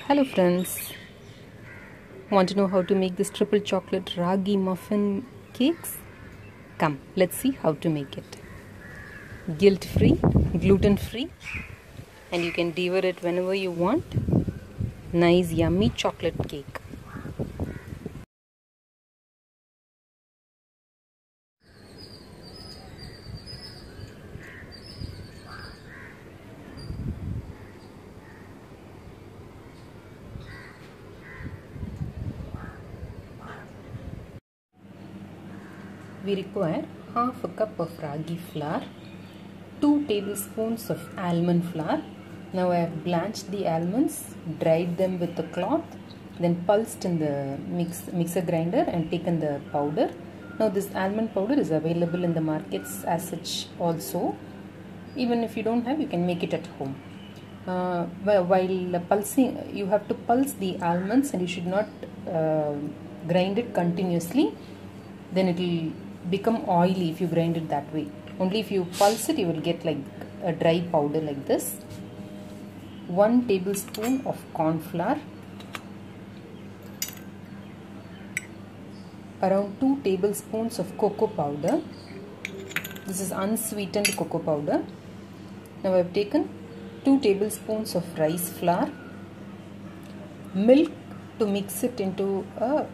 Hello friends, want to know how to make this triple chocolate ragi muffin cakes? Come, let's see how to make it. Guilt free, gluten free, and you can devour it whenever you want. Nice yummy chocolate cake. We require half a cup of ragi flour, 2 tablespoons of almond flour. Now I have blanched the almonds, dried them with a cloth, then pulsed in the mixer grinder and taken the powder. Now this almond powder is available in the markets as such also. Even if you don't have, you can make it at home. While pulsing, you have to pulse the almonds and you should not grind it continuously. Then it will become oily if you grind it that way. Only if you pulse it, you will get like a dry powder like this. 1 tablespoon of corn flour, around 2 tablespoons of cocoa powder. This is unsweetened cocoa powder. Now I have taken 2 tablespoons of rice flour, milk to mix it into a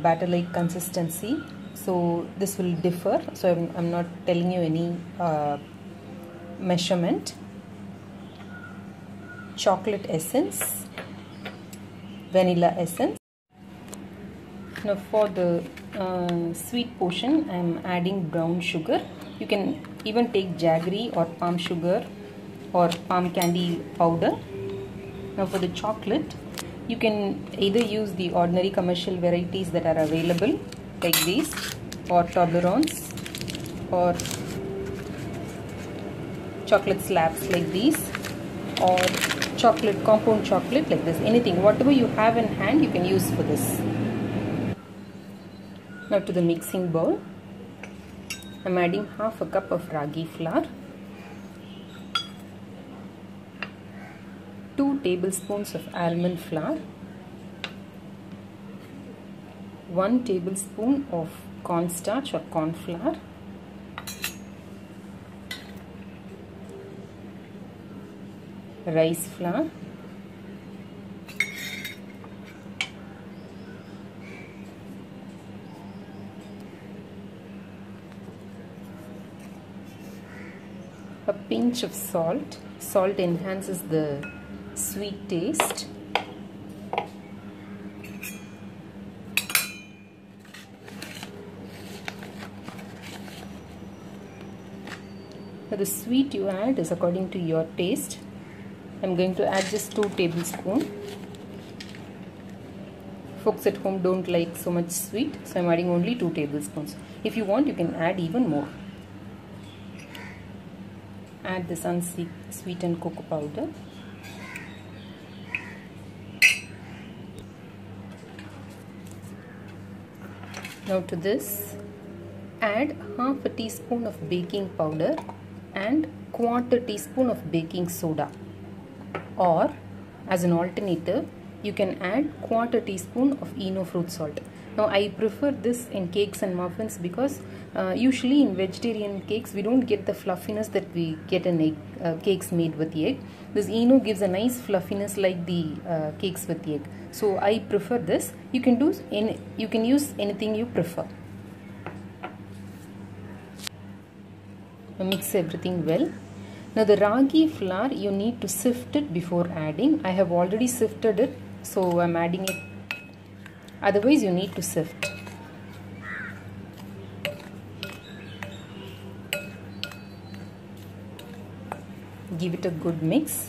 batter-like consistency. So this will differ, so I'm not telling you any measurement. Chocolate essence, vanilla essence. Now for the sweet portion, I'm adding brown sugar. You can even take jaggery or palm sugar or palm candy powder. Now for the chocolate, you can either use the ordinary commercial varieties that are available like these, or Toblerones, or chocolate slabs like these, or chocolate, compound chocolate like this. Anything, whatever you have in hand, you can use for this. Now to the mixing bowl, I'm adding half a cup of ragi flour, 2 tablespoons of almond flour, 1 tablespoon of cornstarch or corn flour, rice flour, a pinch of salt. Salt enhances the sweet taste. Now the sweet you add is according to your taste. I'm going to add just 2 tablespoons. Folks at home don't like so much sweet, so I'm adding only 2 tablespoons. If you want, you can add even more. Add this unsweetened cocoa powder. Now to this, add half a teaspoon of baking powder and 1/4 teaspoon of baking soda, or as an alternative you can add 1/4 teaspoon of Eno fruit salt. Now I prefer this in cakes and muffins because usually in vegetarian cakes we don't get the fluffiness that we get in egg cakes made with egg. This Eno gives a nice fluffiness like the cakes with egg. So I prefer this. You can use anything you prefer. Mix everything well. Now the ragi flour, you need to sift it before adding. I have already sifted it, so I'm adding it. Otherwise you need to sift. Give it a good mix.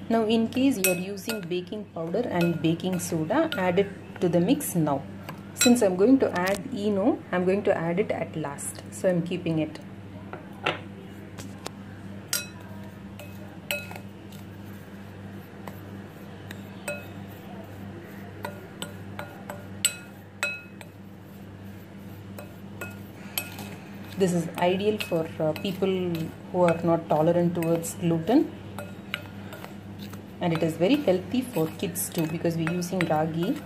Now in case you are using baking powder and baking soda, add it to the mix now. Since I'm going to add Eno, I'm going to add it at last, so I'm keeping it. This is ideal for people who are not tolerant towards gluten. and it is very healthy for kids too because we're using ragi.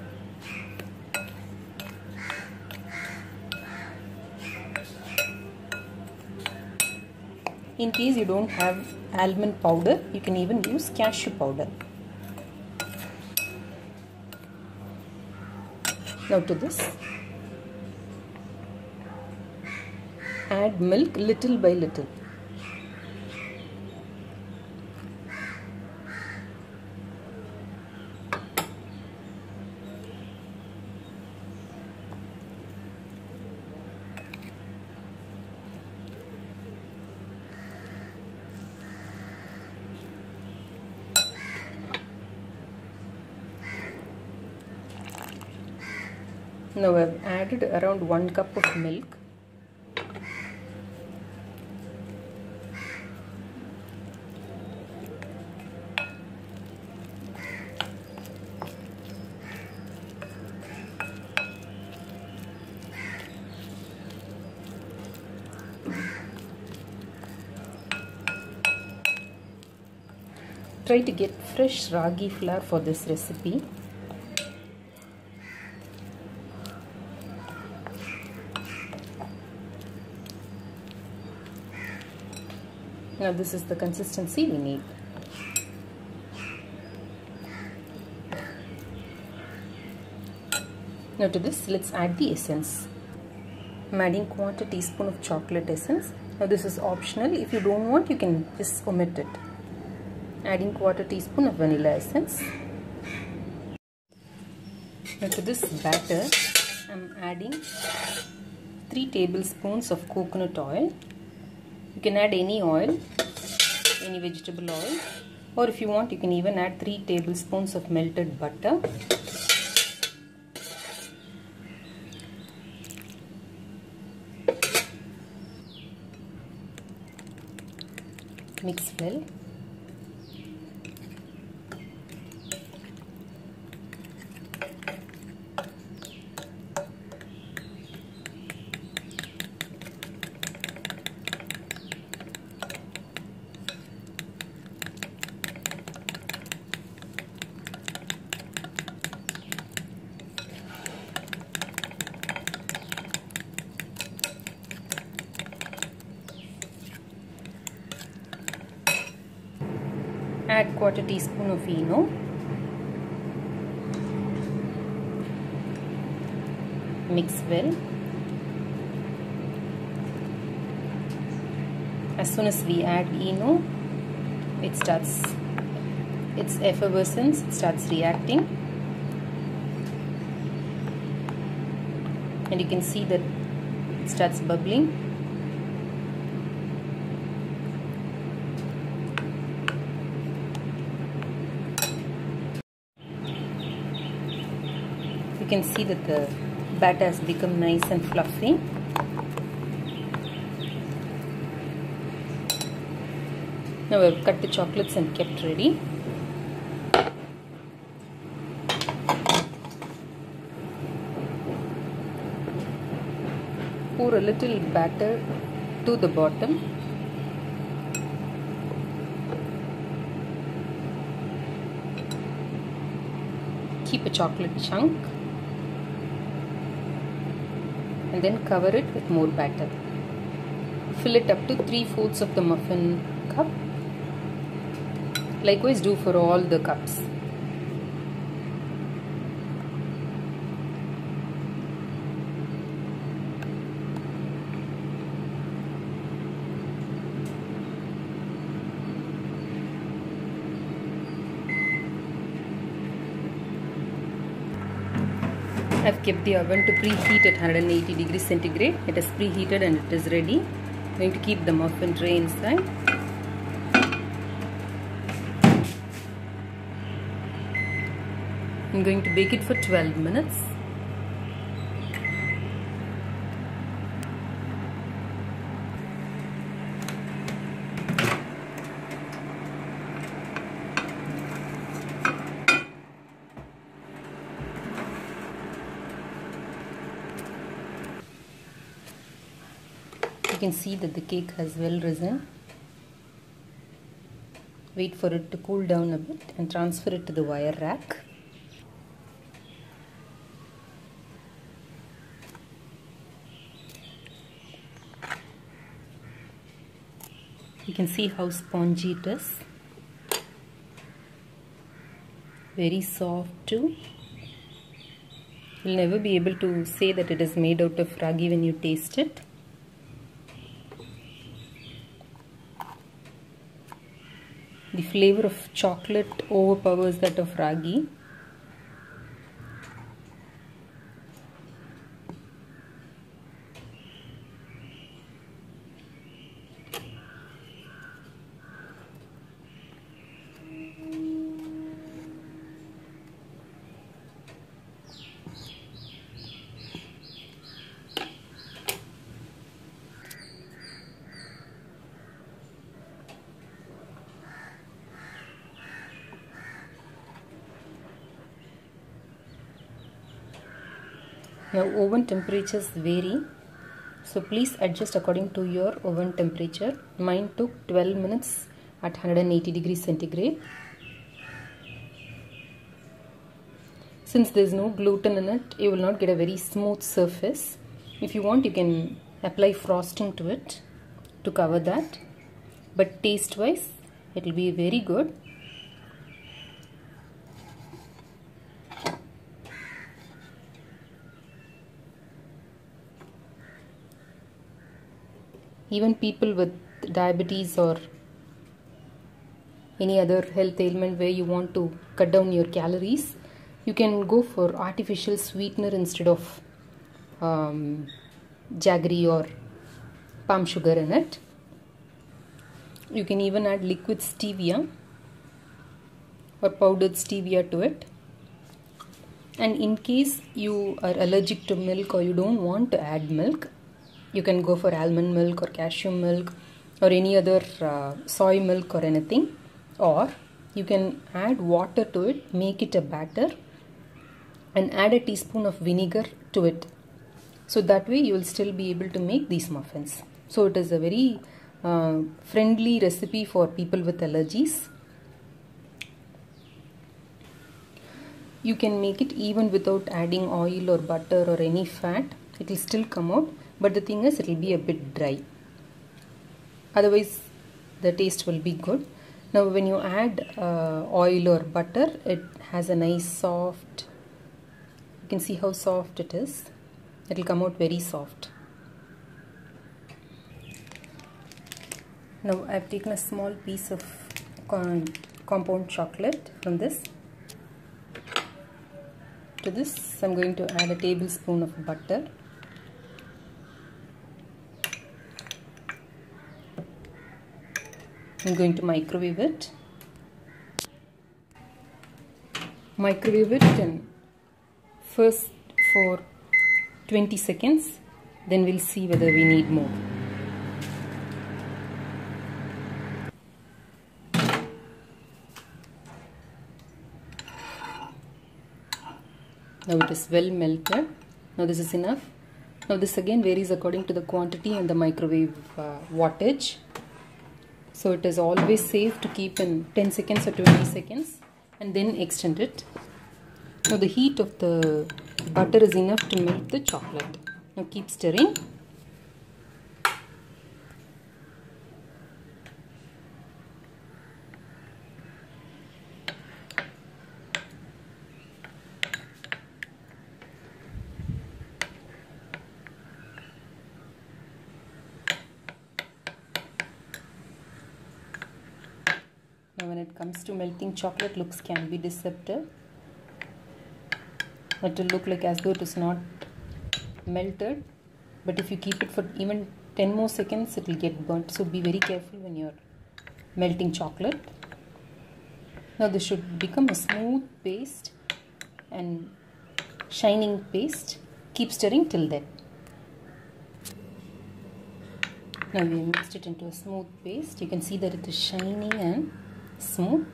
In case you don't have almond powder, you can even use cashew powder. Now to this, add milk little by little. Now I've added around 1 cup of milk. Try to get fresh ragi flour for this recipe. Now this is the consistency we need. Now to this, let's add the essence. I'm adding 1/4 teaspoon of chocolate essence. Now this is optional. If you don't want, you can just omit it. Adding 1/4 teaspoon of vanilla essence. Now to this batter, I'm adding 3 tablespoons of coconut oil. You can add any oil, any vegetable oil, or if you want, you can even add 3 tablespoons of melted butter. Mix well. Add 1/4 teaspoon of ENO. Mix well. As soon as we add ENO, it starts its effervescence, it starts reacting, and you can see that it starts bubbling. You can see that the batter has become nice and fluffy. Now I've cut the chocolates and kept ready. Pour a little batter to the bottom. Keep a chocolate chunk. And then cover it with more batter. Fill it up to 3/4 of the muffin cup. Likewise do for all the cups. I've kept the oven to preheat at 180 degrees centigrade. It is preheated and it is ready. I'm going to keep the muffin tray inside. I'm going to bake it for 12 minutes. You can see that the cake has well risen. Wait for it to cool down a bit and transfer it to the wire rack. You can see how spongy it is. Very soft too. You'll never be able to say that it is made out of ragi when you taste it. The flavor of chocolate overpowers that of ragi. Now oven temperatures vary, so please adjust according to your oven temperature. Mine took 12 minutes at 180 degrees centigrade. Since there is no gluten in it, you will not get a very smooth surface. If you want, you can apply frosting to it to cover that, but taste wise it will be very good. Even people with diabetes or any other health ailment where you want to cut down your calories, you can go for artificial sweetener instead of jaggery or palm sugar in it. You can even add liquid stevia or powdered stevia to it. And in case you are allergic to milk or you don't want to add milk, you can go for almond milk or cashew milk or any other soy milk or anything, or you can add water to it, make it a batter and add a teaspoon of vinegar to it. So that way you will still be able to make these muffins. So it is a very friendly recipe for people with allergies. You can make it even without adding oil or butter or any fat. It will still come out, but the thing is it will be a bit dry. Otherwise the taste will be good. Now when you add oil or butter, it has a nice soft, you can see how soft it is. It will come out very soft. Now I have taken a small piece of compound chocolate from this. To this I am going to add a tablespoon of butter. I am going to microwave it. Microwave it in first for 20 seconds, then we'll see whether we need more. Now it is well melted. Now this is enough. Now this again varies according to the quantity and the microwave wattage. So it is always safe to keep in 10 seconds or 20 seconds and then extend it. Now the heat of the butter is enough to melt the chocolate. Now keep stirring. Now when it comes to melting chocolate, looks can be deceptive. It will look like as though it is not melted, but if you keep it for even 10 more seconds it will get burnt, so be very careful when you are melting chocolate. Now this should become a smooth paste and shining paste. Keep stirring till then. Now we have mixed it into a smooth paste. You can see that it is shiny and smooth.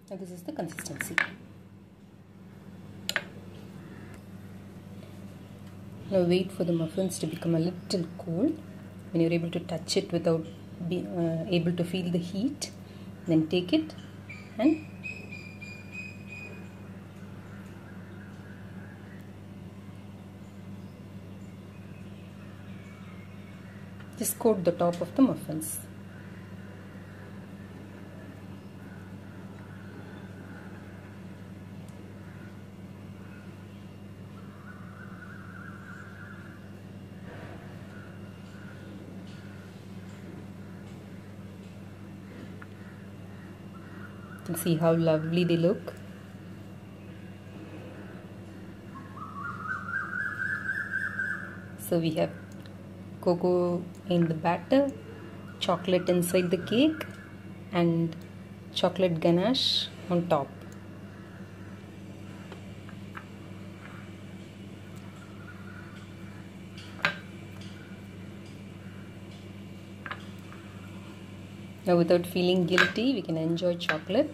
Now this is the consistency. Now wait for the muffins to become a little cool. When you're able to touch it without being able to feel the heat, Then take it and just coat the top of the muffins. You can see how lovely they look. So we have cocoa in the batter, chocolate inside the cake, and chocolate ganache on top. Now, without feeling guilty, we can enjoy chocolate.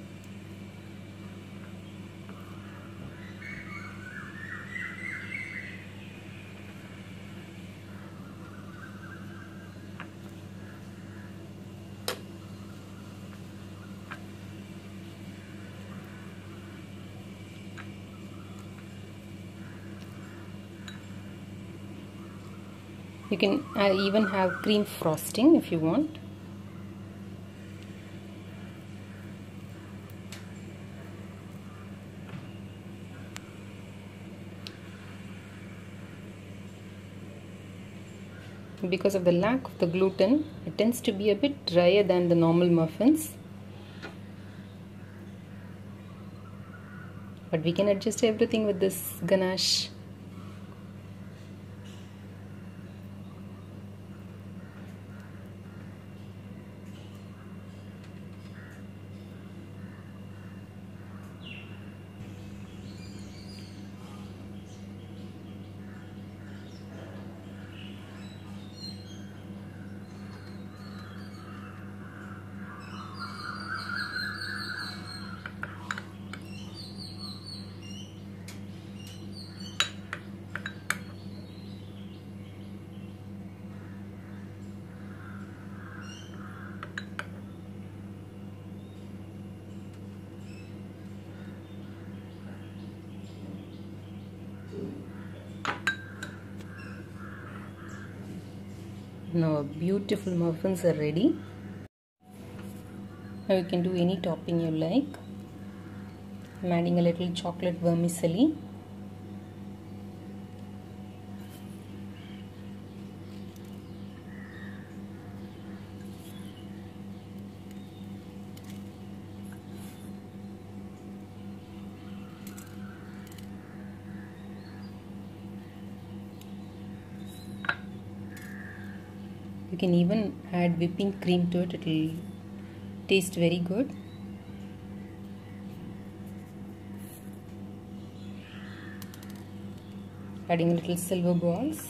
You can even have cream frosting if you want. Because of the lack of the gluten, it tends to be a bit drier than the normal muffins. But we can adjust everything with this ganache. Now our beautiful muffins are ready. Now you can do any topping you like. I'm adding a little chocolate vermicelli. You can even add whipping cream to it, it will taste very good. Adding little silver balls.